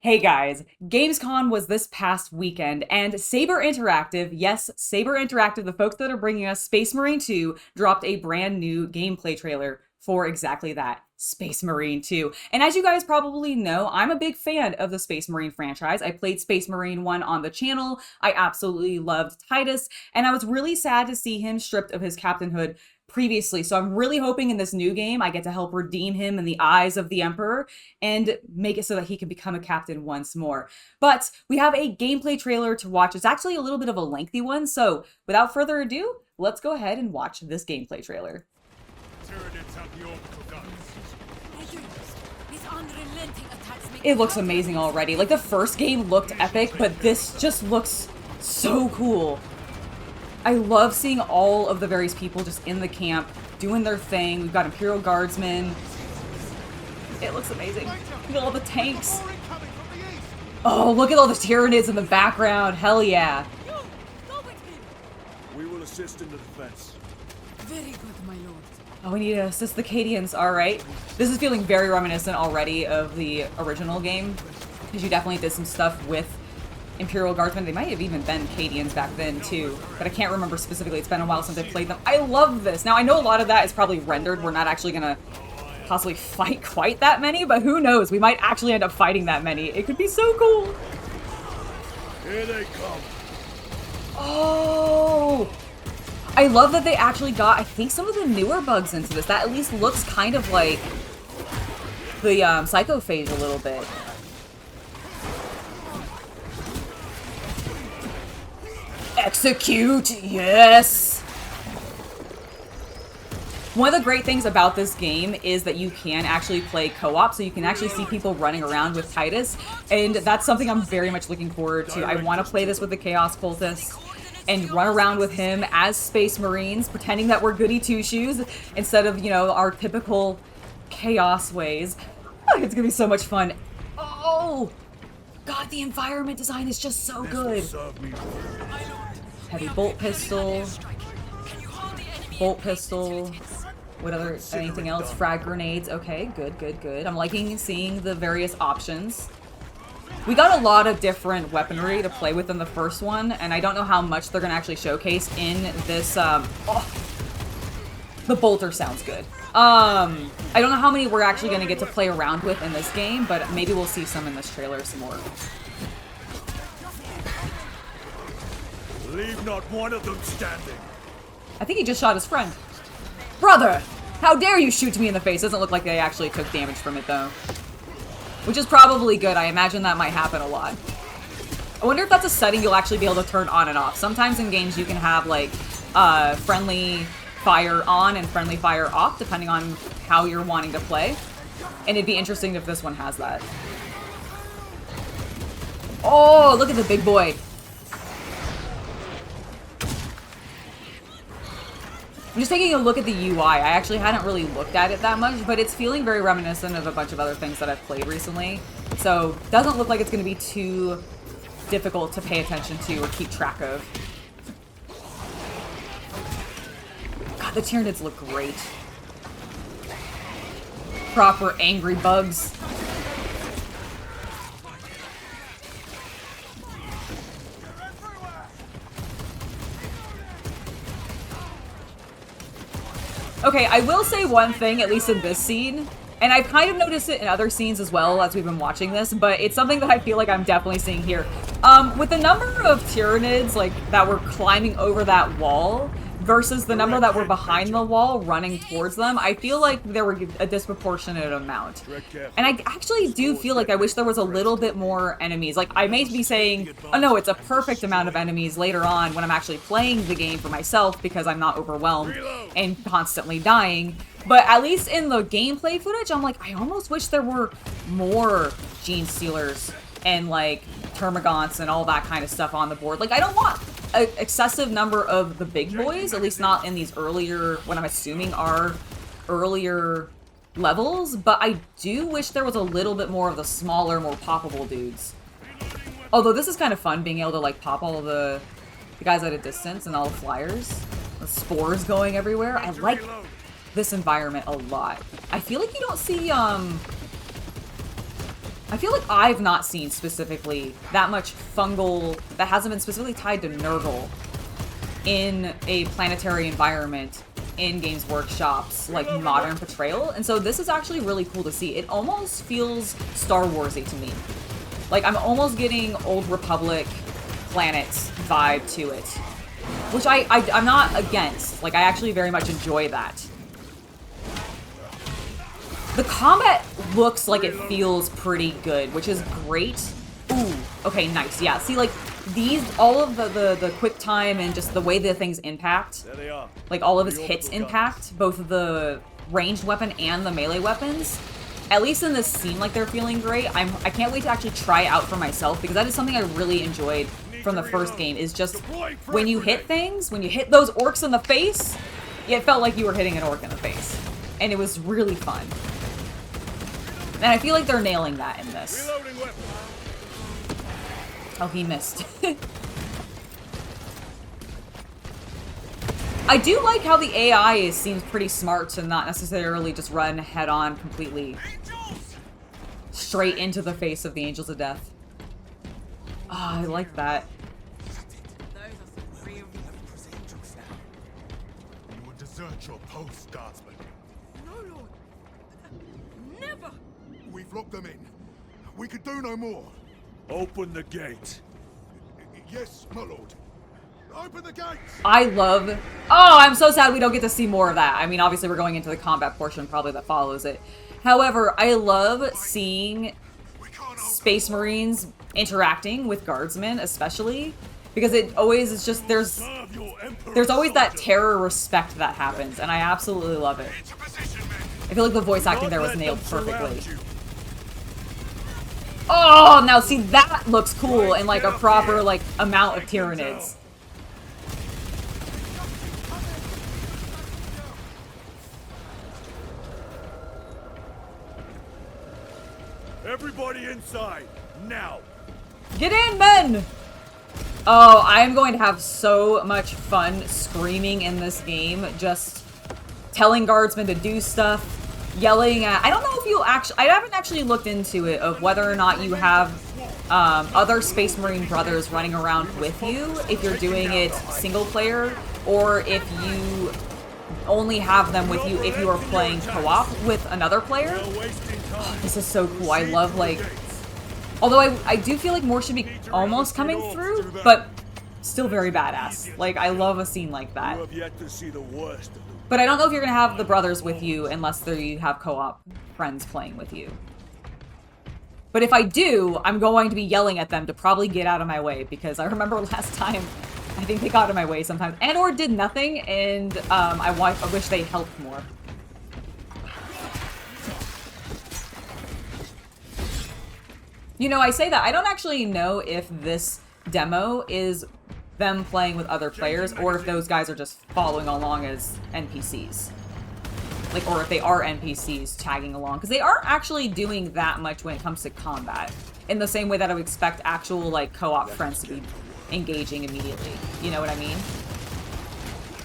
Hey guys, Gamescom was this past weekend, and Saber Interactive, yes, Saber Interactive, the folks that are bringing us Space Marine 2, dropped a brand new gameplay trailer for exactly that, Space Marine 2. And as you guys probably know, I'm a big fan of the Space Marine franchise. I played Space Marine 1 on the channel, I absolutely loved Titus, and I was really sad to see him stripped of his captainhood previously. So I'm really hoping in this new game I get to help redeem him in the eyes of the Emperor and make it so that he can become a captain once more. But we have a gameplay trailer to watch. It's actually a little bit of a lengthy one, so without further ado, let's go ahead and watch this gameplay trailer. It looks amazing already. Like, the first game looked epic, but this just looks so cool. I love seeing all of the various people just in the camp doing their thing. We've got Imperial Guardsmen. It looks amazing. Look at all the tanks. Oh, look at all the Tyranids in the background. Hell yeah. We will assist in the defense. Very good, my lord. Oh, we need to assist the Cadians. All right. This is feeling very reminiscent already of the original game, because you definitely did some stuff with Imperial Guardsmen. They might have even been Cadians back then too, but I can't remember specifically. It's been a while since I played them. I love this. Now I know a lot of that is probably rendered. We're not actually gonna possibly fight quite that many, but who knows? We might actually end up fighting that many. It could be so cool. Here they come. Oh, I love that they actually got, I think, some of the newer bugs into this. That at least looks kind of like the Psychophage a little bit. Execute! Yes! One of the great things about this game is that you can actually play co-op, so you can actually see people running around with Titus, and that's something I'm very much looking forward to. I want to play this with the Chaos Cultist and run around with him as Space Marines, pretending that we're goody two-shoes instead of, you know, our typical Chaos ways. Oh, it's gonna be so much fun. Oh! God, the environment design is just so good. Heavy bolt pistol. Bolt pistol. What other, anything else? Frag grenades. Okay, good, good, good. I'm liking seeing the various options. We got a lot of different weaponry to play with in the first one, and I don't know how much they're going to actually showcase in this, oh, the bolter sounds good. I don't know how many we're actually going to get to play around with in this game, but maybe we'll see some in this trailer some more. Leave not one of them standing. I think he just shot his friend. Brother! How dare you shoot me in the face? Doesn't look like they actually took damage from it, though. Which is probably good. I imagine that might happen a lot. I wonder if that's a setting you'll actually be able to turn on and off. Sometimes in games you can have, like, friendly fire on and friendly fire off, depending on how you're wanting to play. And it'd be interesting if this one has that. Oh, look at the big boy. I'm just taking a look at the UI. I actually hadn't really looked at it that much, but it's feeling very reminiscent of a bunch of other things that I've played recently. So, doesn't look like it's going to be too difficult to pay attention to or keep track of. God, the Tyranids look great. Proper angry bugs. Okay, I will say one thing, at least in this scene, and I've kind of noticed it in other scenes as well as we've been watching this, but it's something that I feel like I'm definitely seeing here. With the number of Tyranids, like, that were climbing over that wall versus the number that were behind the wall running towards them, I feel like there were a disproportionate amount. And I actually do feel like I wish there was a little bit more enemies. Like, I may be saying, oh no, it's a perfect amount of enemies later on when I'm actually playing the game for myself because I'm not overwhelmed and constantly dying. But at least in the gameplay footage, I'm like, I almost wish there were more Gene Stealers and, like, Termagants and all that kind of stuff on the board. Like, I don't want an excessive number of the big boys, at least not in these earlier, what I'm assuming are earlier levels, but I do wish there was a little bit more of the smaller, more poppable dudes. Although this is kind of fun, being able to, like, pop all of the guys at a distance and all the flyers. The spores going everywhere. I like this environment a lot. I feel like you don't see I feel like I've not seen specifically that much fungal that hasn't been specifically tied to Nurgle in a planetary environment in Games Workshop's like modern portrayal, and so this is actually really cool to see. It almost feels Star Warsy to me. Like I'm almost getting Old Republic planets vibe to it, which I'm not against. Like I actually very much enjoy that. The combat looks like it feels pretty good, which is great. Ooh, okay, nice. Yeah, see, like, all of the quick time and just the way the things impact, There they are. like, all of his hits impact, both the ranged weapon and the melee weapons, at least in this scene, like, they're feeling great. I can't wait to actually try it out for myself, because that is something I really enjoyed from the first game, is just when you hit things, when you hit those orcs in the face, it felt like you were hitting an orc in the face. And it was really fun. And I feel like they're nailing that in this. Oh, he missed. I do like how the AI seems pretty smart to not necessarily just run head-on completely straight into the face of the Angels of Death. Oh, I like that. You will desert your post, Guardsman. No, Lord. Never! We've locked them in. We can do no more. Open the gate. Yes, my lord. Open the gates! I love... Oh, I'm so sad we don't get to see more of that. I mean, obviously we're going into the combat portion probably that follows it. However, I love seeing Space Marines interacting with Guardsmen, especially. Because it always is just... There's always that terror respect that happens, and I absolutely love it. I feel like the voice acting there was nailed perfectly. Oh, now see, that looks cool in like a proper like amount of Tyranids. Everybody inside, now! Get in, men! Oh, I am going to have so much fun screaming in this game, just telling guardsmen to do stuff. Yelling at... I don't know if you actually... I haven't actually looked into it of whether or not you have other Space Marine brothers running around with you if you're doing it single player, or if you only have them with you if you are playing co-op with another player. Oh, this is so cool. I love, like... Although I do feel like more should be almost coming through, but still very badass. Like, I love a scene like that. You have yet to see the worst of them. But I don't know if you're going to have the brothers with you unless you have co-op friends playing with you. But if I do, I'm going to be yelling at them to probably get out of my way, because I remember last time, I think they got in my way sometimes. And or did nothing, and I wish they helped more. You know, I say that. I don't actually know if this demo is them playing with other players, or if those guys are just following along as NPCs. Like, or if they are NPCs tagging along. Because they aren't actually doing that much when it comes to combat. In the same way that I would expect actual, like, co-op friends to be engaging immediately. You know what I mean?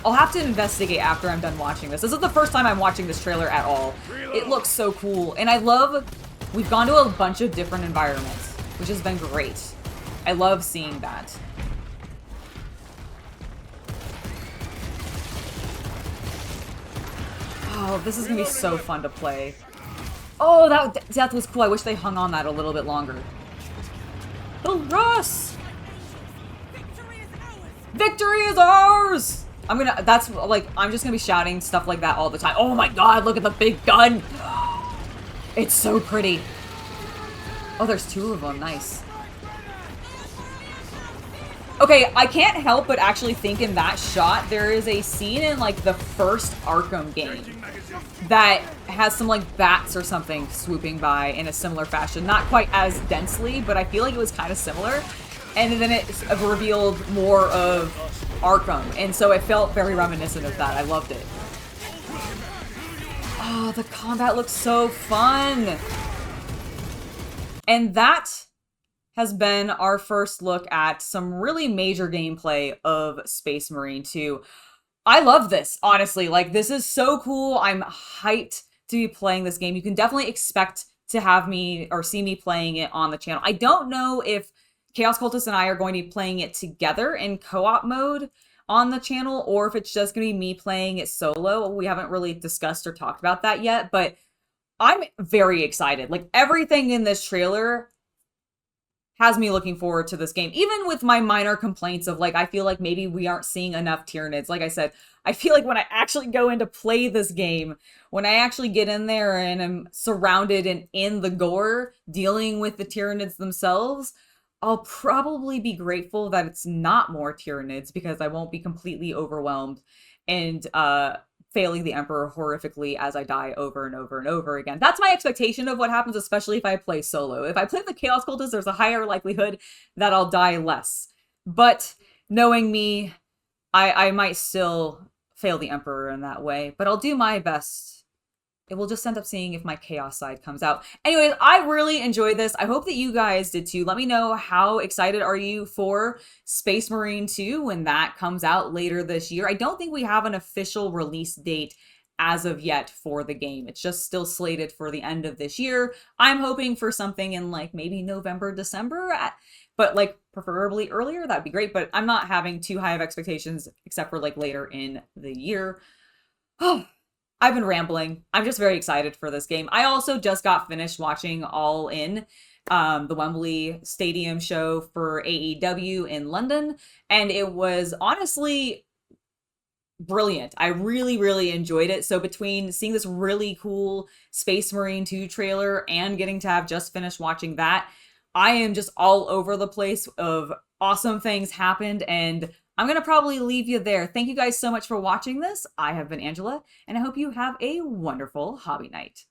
I'll have to investigate after I'm done watching this. This is the first time I'm watching this trailer at all. It looks so cool. And I love... We've gone to a bunch of different environments, which has been great. I love seeing that. Oh, this is gonna be so fun to play. Oh, that was cool. I wish they hung on that a little bit longer. The Russ! Victory is ours! I'm just gonna be shouting stuff like that all the time. Oh my god, look at the big gun! It's so pretty. Oh, there's two of them. Nice. Okay, I can't help but actually think in that shot, there is a scene in, like, the first Arkham game that has some, like, bats or something swooping by in a similar fashion. Not quite as densely, but I feel like it was kind of similar. And then it revealed more of Arkham, and so it felt very reminiscent of that. I loved it. Oh, the combat looks so fun! And that has been our first look at some really major gameplay of Space Marine 2. I love this, honestly. Like, this is so cool. I'm hyped to be playing this game. You can definitely expect to have me or see me playing it on the channel. I don't know if Chaos Cultist and I are going to be playing it together in co-op mode on the channel, or if it's just going to be me playing it solo. We haven't really discussed or talked about that yet, but I'm very excited. Like, everything in this trailer has me looking forward to this game, even with my minor complaints of, like, I feel like maybe we aren't seeing enough Tyranids. Like I said, I feel like when I actually go in to play this game, when I actually get in there and I'm surrounded and in the gore, dealing with the Tyranids themselves, I'll probably be grateful that it's not more Tyranids, because I won't be completely overwhelmed and failing the Emperor horrifically as I die over and over and over again. That's my expectation of what happens, especially if I play solo. If I play the Chaos Cultist, there's a higher likelihood that I'll die less. But knowing me, I might still fail the Emperor in that way, but I'll do my best. It will just end up seeing if my chaos side comes out. Anyways, I really enjoyed this. I hope that you guys did too. Let me know, how excited are you for Space Marine 2 when that comes out later this year. I don't think we have an official release date as of yet for the game. It's just still slated for the end of this year. I'm hoping for something in, like, maybe November, December, but, like, preferably earlier. That'd be great, but I'm not having too high of expectations except for, like, later in the year. Oh, I've been rambling. I'm just very excited for this game. I also just got finished watching All In, the Wembley Stadium show for AEW in London, and it was honestly brilliant. I really, really enjoyed it. So between seeing this really cool Space Marine 2 trailer and getting to have just finished watching that, I am just all over the place of awesome things happened, and I'm going to probably leave you there. Thank you guys so much for watching this. I have been Angela, and I hope you have a wonderful hobby night.